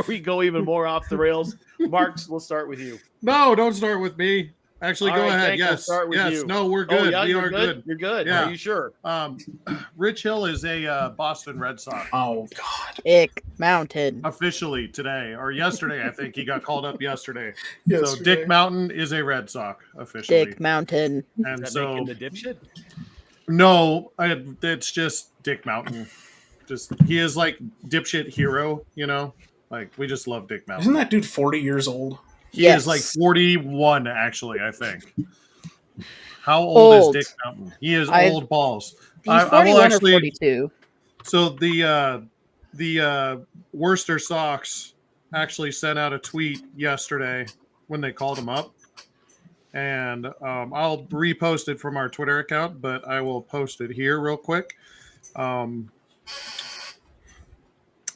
we go even more off the rails. Marks, we'll start with you. No, don't start with me. Actually, All go right, ahead. Hank, Yes. we'll start with you. No, we're good. Yeah, we are good. You're good. Yeah. Are you sure? Rich Hill is a Boston Red Sox. Oh, God. Ick Mountain. Officially today or yesterday, I think he got called up yesterday. Yesterday. So Dick Mountain is a Red Sox officially. Dick Mountain. And Is that so making the dipshit? no, it's just Dick Mountain. He is like dipshit hero, Like we just love Dick Mountain. Isn't that dude 40 years old? He is like 41, actually, I think. How old is Dick Mountain? He is old balls. He's 41 or 42. So the Worcester Sox actually sent out a tweet yesterday when they called him up. And I'll repost it from our Twitter account, but I will post it here real quick. And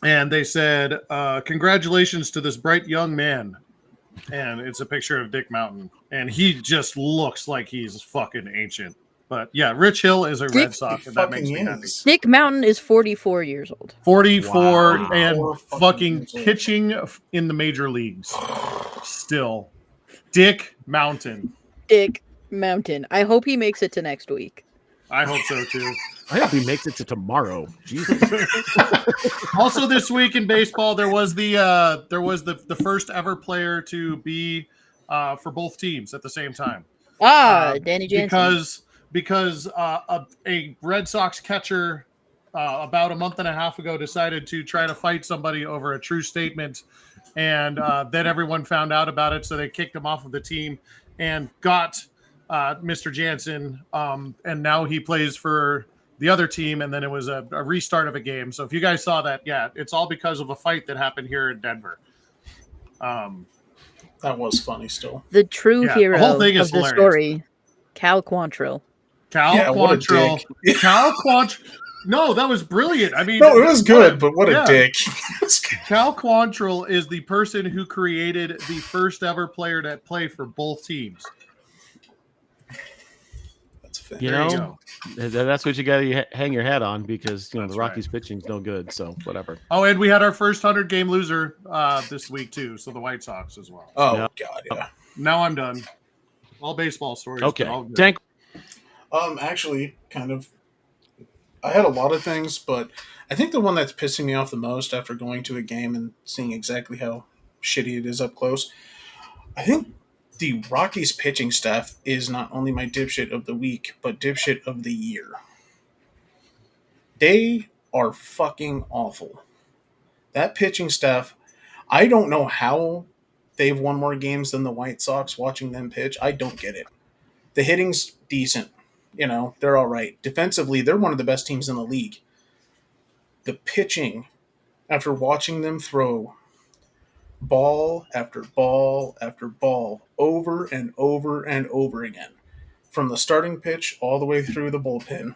they said, congratulations to this bright young man. And it's a picture of Dick Mountain. And he just looks like he's fucking ancient. But yeah, Rich Hill is a Red Sox, and that makes me happy. Dick Mountain is 44 years old. 44 and fucking years old. pitching in the major leagues. Still. Dick Mountain. Dick Mountain. I hope he makes it to next week. I hope so too. I hope he makes it to tomorrow. Jesus. Also, this week in baseball, there was the first ever player to be for both teams at the same time. Danny Jansen. Because a Red Sox catcher about a month and a half ago decided to try to fight somebody over a true statement, and then everyone found out about it, so they kicked him off of the team and got Mr. Jansen, and now he plays for the other team, and then it was a restart of a game. So if you guys saw that, yeah, it's all because of a fight that happened here in Denver. That was funny still. The true hero the whole thing of is the hilarious. story, Cal Quantrill. Quantrill. Cal Quantrill. No, that was brilliant. I mean, no, it was good, but what a dick. Cal Quantrill is the person who created the first ever player to play for both teams. That's fair. You know, that's what you got to hang your hat on, because the Rockies pitching's no good. So whatever. Oh, and we had our first 100-game loser this week too. So the White Sox as well. Oh God, yeah. Now I'm done. All baseball stories. Okay, Tank. Actually, kind of. I had a lot of things, but I think the one that's pissing me off the most after going to a game and seeing exactly how shitty it is up close, I think the Rockies pitching staff is not only my dipshit of the week, but dipshit of the year. They are fucking awful. That pitching staff, I don't know how they've won more games than the White Sox watching them pitch. I don't get it. The hitting's decent. They're all right. Defensively, they're one of the best teams in the league. The pitching, after watching them throw ball after ball after ball over and over and over again, from the starting pitch all the way through the bullpen,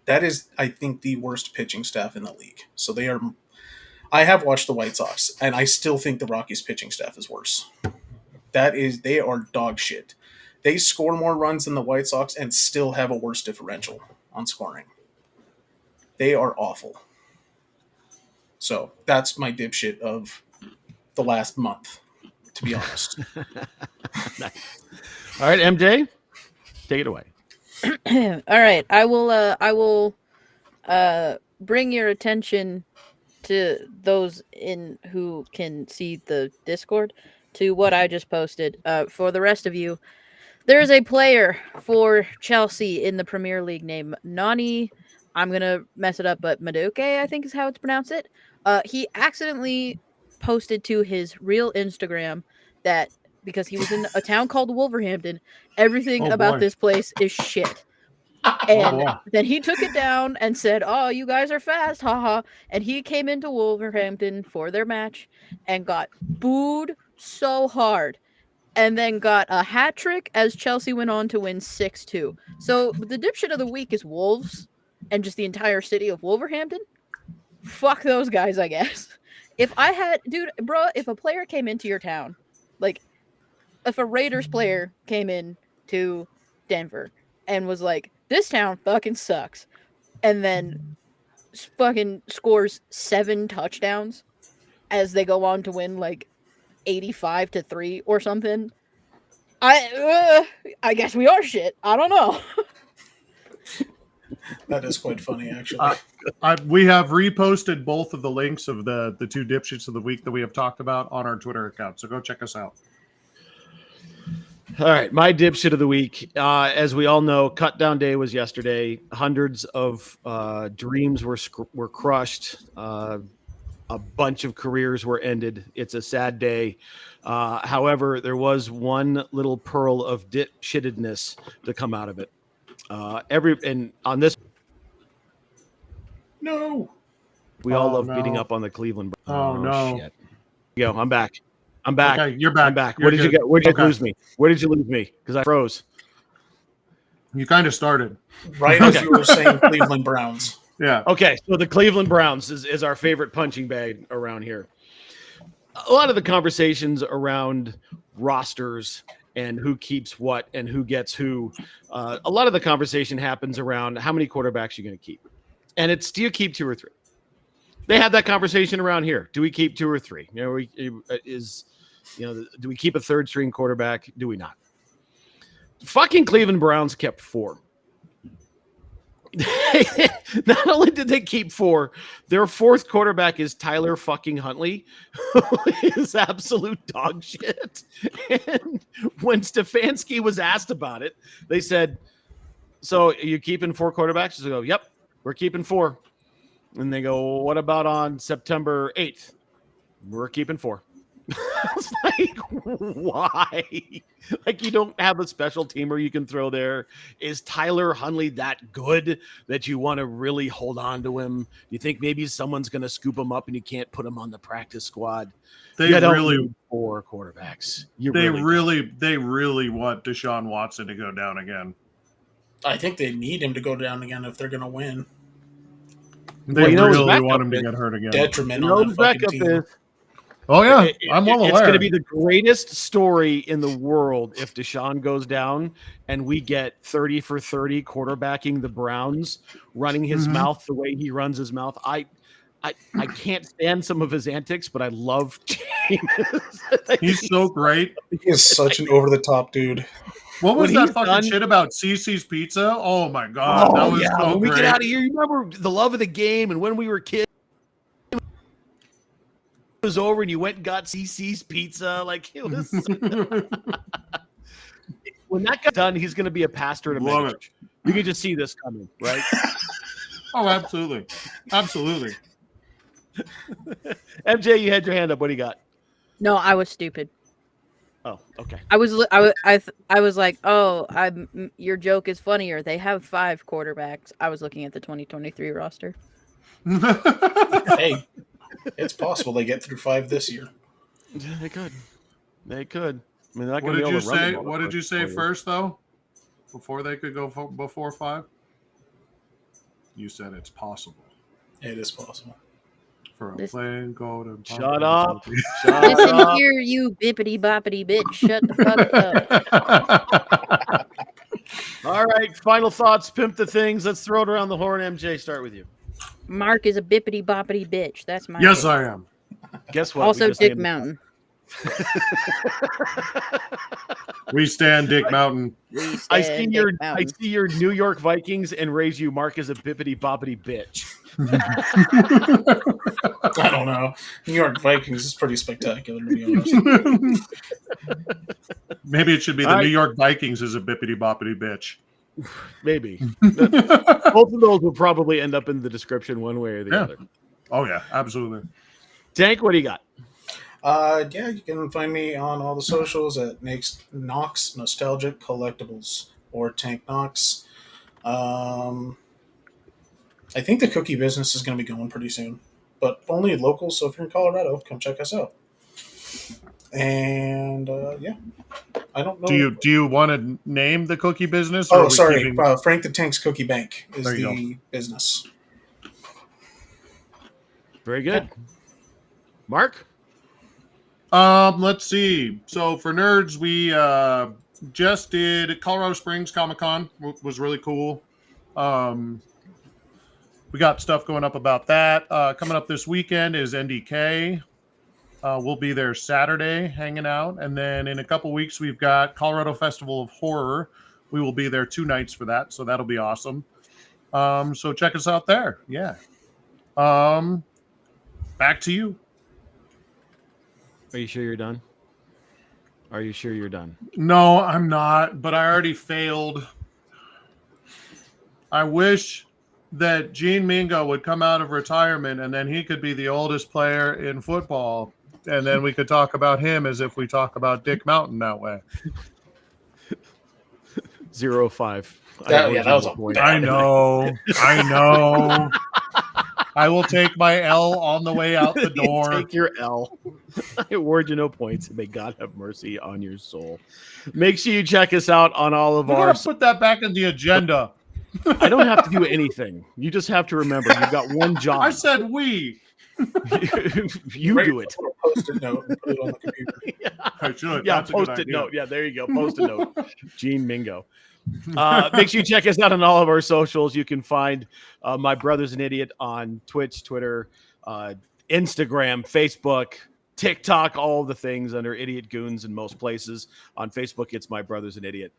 that is, I think, the worst pitching staff in the league. So I have watched the White Sox, and I still think the Rockies pitching staff is worse. They are dog shit. They score more runs than the White Sox and still have a worse differential on scoring. They are awful. So that's my dipshit of the last month, to be honest. Nice. All right, MJ, take it away. All right, I will bring your attention to those who can see the Discord to what I just posted. For the rest of you, there is a player for Chelsea in the Premier League named Nani. I'm going to mess it up, but Madueke, I think is how it's pronounced it. He accidentally posted to his real Instagram that because he was in a town called Wolverhampton, everything about this place is shit. And then he took it down and said, "Oh, you guys are fast, haha." And he came into Wolverhampton for their match and got booed so hard. And then got a hat trick as Chelsea went on to win 6-2. So the dipshit of the week is Wolves and just the entire city of Wolverhampton. Fuck those guys, I guess. If a player came into your town, like if a Raiders player came in to Denver and was like, "This town fucking sucks," and then fucking scores 7 touchdowns as they go on to win like 85-3 or something, I guess we are shit. I don't know. That is quite funny, actually. We have reposted both of the links of the 2 dipshits of the week that we have talked about on our Twitter account, so go check us out. All right, my dipshit of the week. As we all know, cut down day was yesterday. Hundreds of dreams were crushed. A bunch of careers were ended. It's a sad day. However, there was one little pearl of dipshittedness to come out of it. We all love beating up on the Cleveland. Shit. Yo, I'm back. Okay, you're back. I'm back. You're Where did you good. go? Where did you lose me? Where did you lose me? Because I froze. You kind of started. Right as you were saying Cleveland Browns. Yeah. Okay, so the Cleveland Browns is our favorite punching bag around here. A lot of the conversations around rosters and who keeps what and who gets who, a lot of the conversation happens around how many quarterbacks you're going to keep. And it's, do you keep 2 or 3? They have that conversation around here. Do we keep 2 or 3? Do we keep a 3rd string quarterback? Do we not? Fucking Cleveland Browns kept 4. Not only did they keep 4, their 4th quarterback is Tyler fucking Huntley, who is absolute dog shit. And when Stefanski was asked about it, they said, "So you keeping 4 quarterbacks?" They go, "Yep, we're keeping 4." And they go, "What about on September 8th?" "We're keeping 4." It's like, why? Like, you don't have a special teamer you can throw there. Is Tyler Huntley that good that you want to really hold on to him? Do you think maybe someone's going to scoop him up and you can't put him on the practice squad? They really need 4 quarterbacks. They really want Deshaun Watson to go down again. I think they need him to go down again if they're going to win. They really want him to get hurt again. Detriment on that fucking team. Oh, yeah. I'm well aware. It's going to be the greatest story in the world if Deshaun goes down and we get 30 for 30 quarterbacking the Browns, running his mouth the way he runs his mouth. I can't stand some of his antics, but I love Jameis. He's so great. He is such an over-the-top dude. What was that fucking shit about CC's Pizza? Oh, my God. That was so when great. we get out of here, you remember the love of the game and when we were kids? Was over and you went and got CC's Pizza. Like, it was when that guy's done, he's going to be a pastor at a mega church. You can just see this coming, right? Oh, absolutely. MJ, you had your hand up. What do you got? No, I was stupid. Oh, okay. I was like, oh, your joke is funnier. They have 5 quarterbacks. I was looking at the 2023 roster. Hey, it's possible they get through 5 this year. Yeah, they could. I mean, what did you say? What did you say first, though? Before they could go before 5? You said it's possible. It is possible. For a plain golden. Shut up. Listen here, you bippity boppity bitch. Shut the fuck up. All right. Final thoughts. Pimp the things. Let's throw it around the horn. MJ, start with you. Mark is a bippity boppity bitch. That's my Yes, I am. Guess what? Also, Dick Mountain. We stand Dick Mountain. I see your New York Vikings and raise you. Mark is a bippity boppity bitch. I don't know. New York Vikings is pretty spectacular, to be honest. Maybe it should be the New York Vikings is a bippity boppity bitch. Maybe. Both of those will probably end up in the description one way or the other. Oh, yeah, absolutely. Tank, what do you got? You can find me on all the socials at Knox Nostalgic Collectibles or Tank Knox. I think the cookie business is going to be going pretty soon, but only local. So if you're in Colorado, come check us out. And I don't know. Do you want to name the cookie business? Oh, sorry, Frank the Tank's Cookie Bank is the business. Very good, Mark. Let's see. So for nerds, we just did Colorado Springs Comic-Con. Was really cool. We got stuff going up about that. Coming up this weekend is NDK. We'll be there Saturday hanging out. And then in a couple weeks, we've got Colorado Festival of Horror. We will be there 2 nights for that. So that'll be awesome. So check us out there. Yeah. Back to you. Are you sure you're done? Are you sure you're done? No, I'm not, but I already failed. I wish that Gene Mingo would come out of retirement and then he could be the oldest player in football. And then we could talk about him as if we talk about Dick Mountain that way. 0-5. That was a point. I know. I will take my L on the way out the door. Take your L. I award you no points, and may God have mercy on your soul. Make sure you check us out on all of our. Put that back in the agenda. I don't have to do anything. You just have to remember you've got one job. I said we. You do it. Post-it note and put it on the computer. I should. Yeah, post-it note. Yeah, there you go. Post-it note. Gene Mingo. Make sure you check us out on all of our socials. You can find My Brother's an Idiot on Twitch, Twitter, Instagram, Facebook, TikTok, all the things under Idiot Goons in most places. On Facebook, it's My Brother's an Idiot.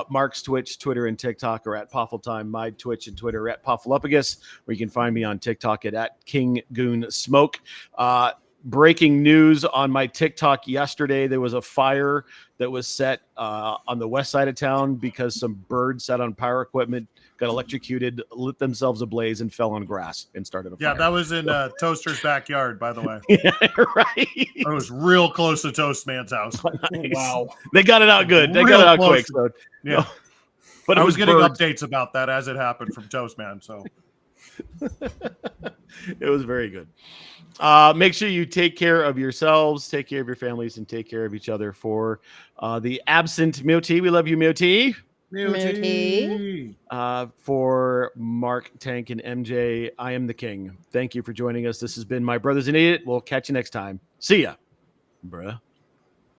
Mark's Twitch, Twitter, and TikTok are at Poffeltime. My Twitch and Twitter are at Poffelupagus, where you can find me on TikTok at King Goon Smoke. Breaking news on my TikTok yesterday, there was a fire that was set on the west side of town because some birds sat on power equipment, got electrocuted, lit themselves ablaze, and fell on grass and started a fire. Yeah, that was in Toaster's backyard, by the way. Yeah, right. It was real close to Toastman's house. Nice. Wow. They got it out good. They Real got it out close. quick. So, Yeah. But I it was getting birds. updates about that as it happened from Toastman. So It was very good. Make sure you take care of yourselves, take care of your families, and take care of each other. For the absent Moti, we love you, Moti. Moti. For Mark, Tank, and MJ, I am the king. Thank you for joining us. This has been My Brother's an Idiot. We'll catch you next time. See ya, bruh.